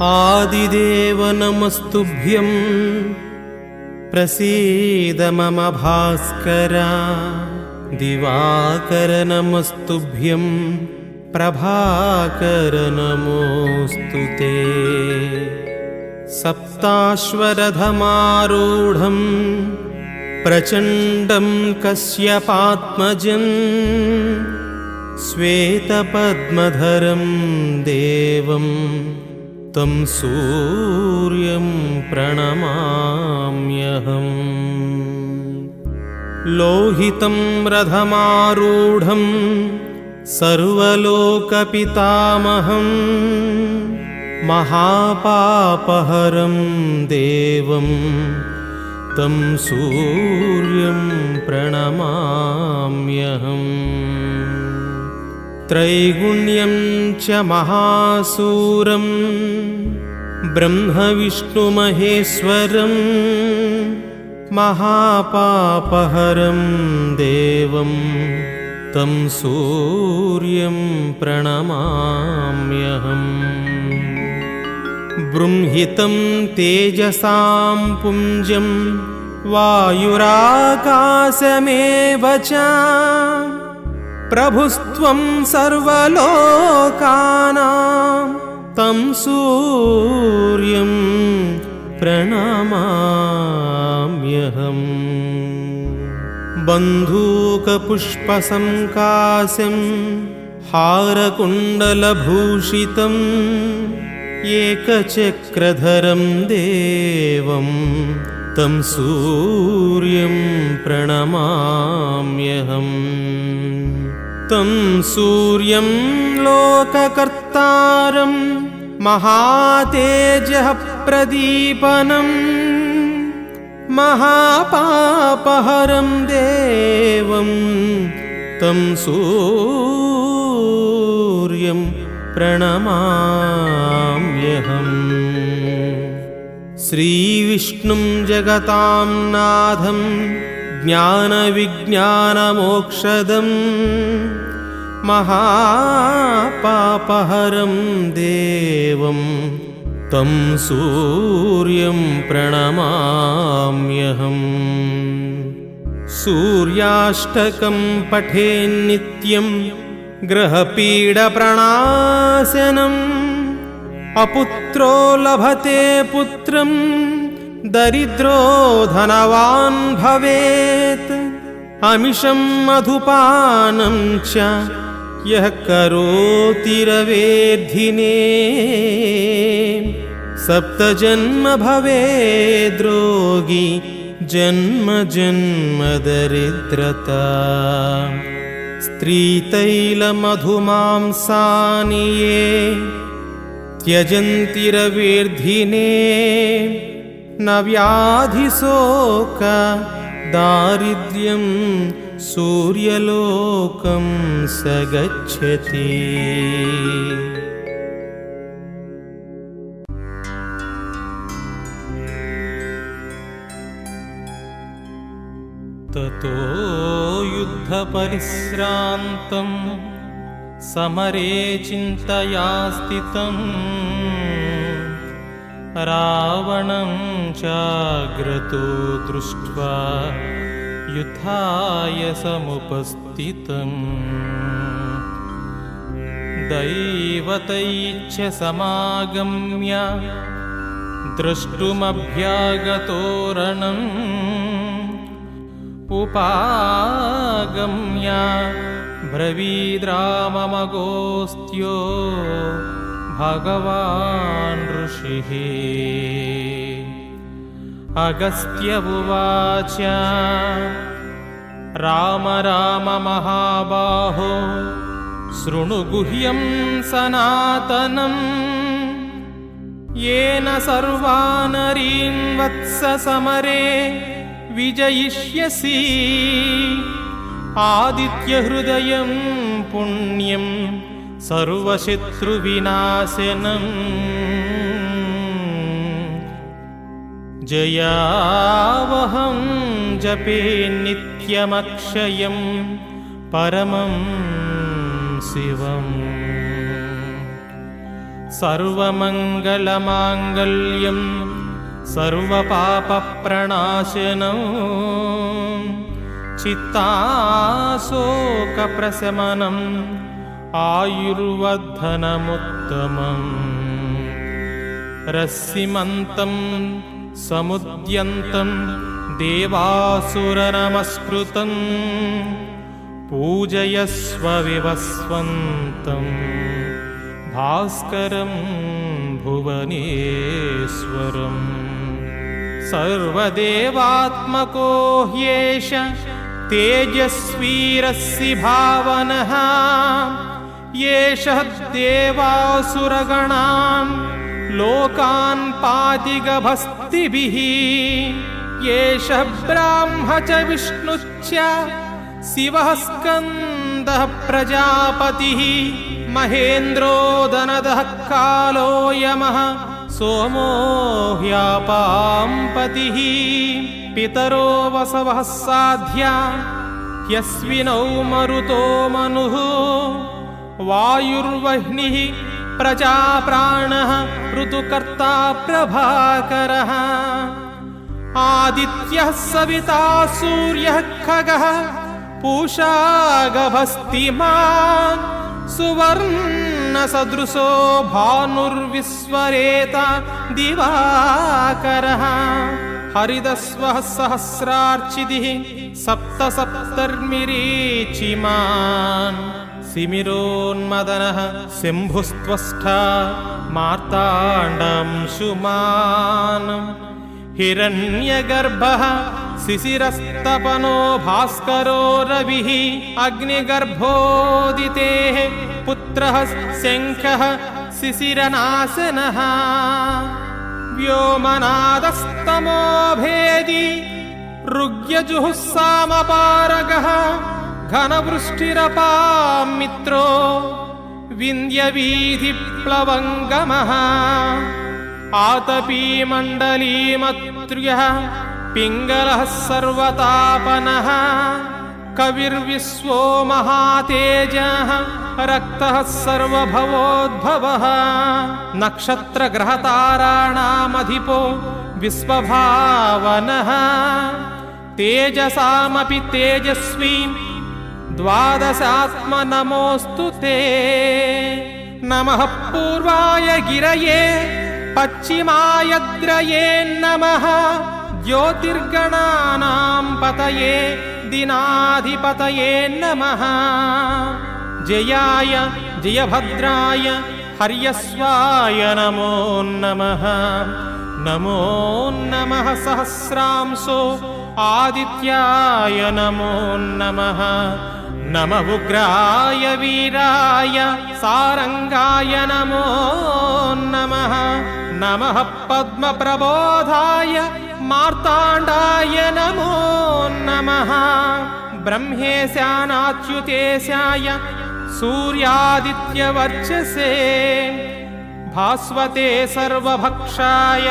आदिदेव नमस्तुभ्यं प्रसीद मम भास्कर। दिवाकर नमस्तुभ्यं प्रभाकर नमोऽस्तुते। सप्ताश्वरथमारूढं प्रचण्डं कश्यपात्मजं श्वेतपद्मधरं देवं तं सूर्यं प्रणमाम्यहम्। लोहितं रथमारूढं सर्वलोकपितामहं महापापहरं देवं तं सूर्यं प्रणमाम्यहम्। त्रैगुण्यं च महासूरं ब्रह्मविष्णुमहेश्वरं महापापहरं देवं तं सूर्यं प्रणमाम्यहम्। बृंहितं तेजसां पुञ्जं वायुराकाशमेव च प्रभुस्त्वं सर्वलोकानां तं सूर्यं प्रणमाम्यहम्। बन्धूकपुष्पसङ्काशं हारकुण्डलभूषितम् एकचक्रधरं देवं तं सूर्यं प्रणमाम्यहम्। तं सूर्यं लोककर्तारं महातेजः प्रदीपनं महापापहरं देवं तं सूर्यं प्रणमाम्यहम्। श्रीविष्णुं जगतां नाथं ज्ञानविज्ञानमोक्षदं महापापहरं देवं तं सूर्यं प्रणमाम्यहम्। सूर्याष्टकं पठेन्नित्यं ग्रहपीडप्रणाशनम् अपुत्रो लभते पुत्रं दरिद्रो धनवान् भवेत्। अमिषं मधुपानं च यः करोति रवेद्धिने सप्तजन्म भवेद्रोगी जन्म जन्म दरिद्रता। स्त्रीतैलमधुमांसानि ये त्यजन्ति रवेर्धिने न व्याधिशोक दारिद्र्यं सूर्यलोकं स गच्छति। ततो युद्धपरिश्रान्तं समरे चिन्तया स्थितं रावणं चाग्रतो दृष्ट्वा युद्धाय समुपस्थितं। दैवतैश्च समागम्य द्रष्टुमभ्यागतो रणम् उपागम्य ब्रवीद्राममगोस्त्यो भगवान् ऋषिः। अगस्त्य उवाच राम राम महाबाहो शृणु गुह्यं सनातनम् येन सर्वानरीन् वत्स समरे विजयिष्यसि। आदित्यहृदयं पुण्यं सर्वशत्रुविनाशनम् जयावहं जपे नित्यमक्षयं परमं शिवम्। सर्वमङ्गलमाङ्गल्यं सर्वपापप्रणाशनं चित्ताशोकप्रशमनम् आयुर्वर्धनमुत्तमम् रश्मिमन्तं समुद्यन्तं देवासुरनमस्कृतं पूजयस्व विवस्वन्तं भास्करं भुवनेश्वरम् सर्वदेवात्मको ह्येष तेजस्वीरस्य भावनः येषः देवासुरगणान् लोकान् पातिगभस्तिभिः येषः ब्राह्म च विष्णुश्च शिवः स्कन्दः प्रजापतिः महेन्द्रो दनदः कालो यमः सोमो ह्यापाम्पतिः पितरो वसवः साध्या ह्यश्विनौ मरुतो मनुः वायुर्वह्निः प्रजाप्राणः ऋतुकर्ता प्रभाकरः आदित्यः सविता सूर्यः खगः पूषा गभस्तिमान् सुवर्णसदृशो भानुर्विश्वरेता दिवाकरः हरिदस्वः सहस्रार्चितिः सप्त सप्तर्मिरीचिमान् सिमिरोन्मदनः शम्भुस्त्वष्टा मार्ताण्डंशुमान् हिरण्यगर्भः शिशिरस्तपनो भास्करो रविः अग्निगर्भोदितेः पुत्रः शङ्खः शिशिरनाशनः व्योमनादस्तमो भेदी ऋग्यजुःसामपारगः घनवृष्टिरपामित्रो विन्द्यवीधिप्लवङ्गमः आतपीमण्डलीमत्र्यः पिङ्गलः सर्वतापनः कविर्विश्वो महातेजः रक्तः सर्वभवोद्भवः नक्षत्रग्रहताराणामधिपो विश्वभावनः तेजसामपि तेजस्वी द्वादशात्मनमोऽस्तु ते नमः पूर्वाय गिरये पश्चिमायद्रये नमः ज्योतिर्गणानां पतये दिनाधिपतये नमः जयाय जयभद्राय हर्यस्वाय नमो नमः नमो नमः सहस्रांशो आदित्याय नमो नमः नमः उग्राय वीराय सारंगाय नमो नमः नमः पद्मप्रबोधाय मार्ताण्डाय नमो नमः ब्रह्मेशानाच्युतेशाय सूर्यादित्यवर्चसे भास्वते सर्वभक्षाय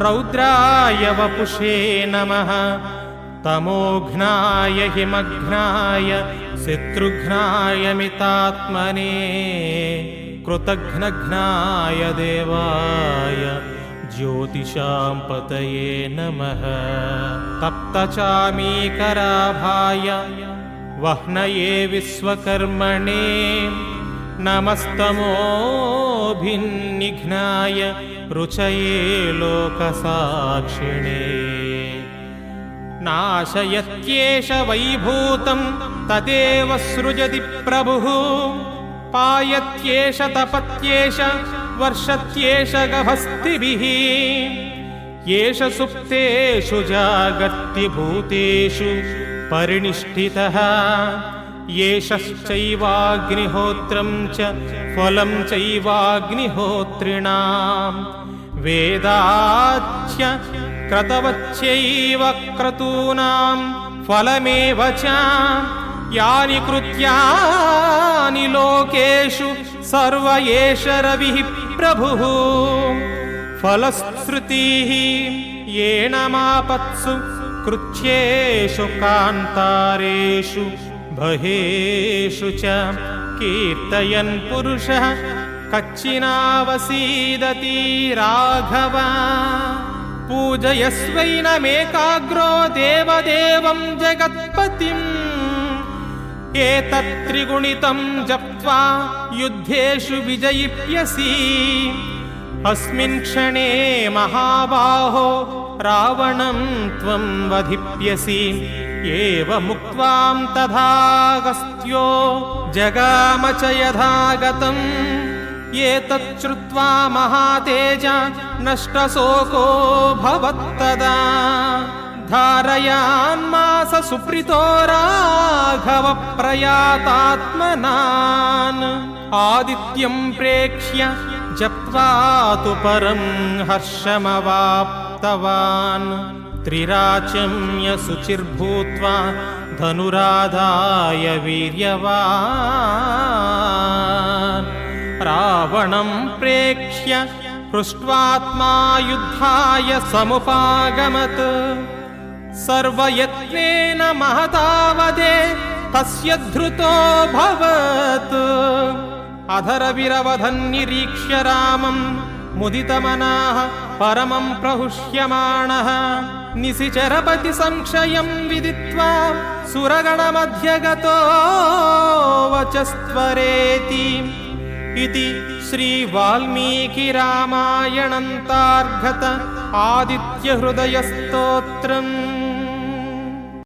रौद्राय वपुषे नमः तमोघ्नाय हिमघ्नाय शत्रुघ्नाय मितात्मने कृतघ्नघ्नाय देवाय ज्योतिषां पतये नमः तप्तचामीकराभाय वह्नये विश्वकर्मणे नमस्तमोभिन्निघ्नाय रुचये लोकसाक्षिणे नाशयत्येष वैभूतं तदेव सृजति प्रभुः पायत्येष तपत्येष वर्षत्येष गभस्तिभिः येष सुप्तेषु जागर्ति भूतेषु परिनिष्ठितः येषश्चैवाग्निहोत्रं च फलं चैवाग्निहोत्रिणां वेदाच्च क्रतवच्चैव क्रतूनां फलमेव च यानि कृत्यानि लोकेषु सर्व एष रविः प्रभुः फलश्रुतिः येन मापत्सु कृच्छ्येषु कान्तारेषु बहेषु च कीर्तयन् पुरुषः कच्चिनावसीदति राघव पूजयस्वैनमेकाग्रो देवदेवं जगत्पतिम् एतत्त्रिगुणितं जप्त्वा युद्धेषु विजयिष्यसि अस्मिन् क्षणे महाबाहो रावणं त्वं वधिष्यसि एवमुक्त्वां तथागस्त्यो जगाम च यथागतम् एतच्छ्रुत्वा महातेजा नष्टशोको भवत्तदा धारयान्मास सुप्रीतो राघव प्रयातात्मनान् आदित्यं प्रेक्ष्य जप्त्वा तु परं हर्षमवाप्तवान् त्रिराचम्य शुचिर्भूत्वा धनुराधाय वीर्यवान् रावणं प्रेक्ष्य हृष्ट्वात्मा युद्धाय समुपागमत् सर्वयत्नेन महतावदे तस्य धृतोऽभवत् अधरविरवधन्निरीक्ष्य रामं मुदितमनाः परमं प्रहुष्यमाणः निशिचरपति संशयं विदित्वा सुरगणमध्यगतो वचस्त्वरेति इति श्रीवाल्मीकिरामायणन्तार्गत आदित्यहृदयस्तोत्रम्।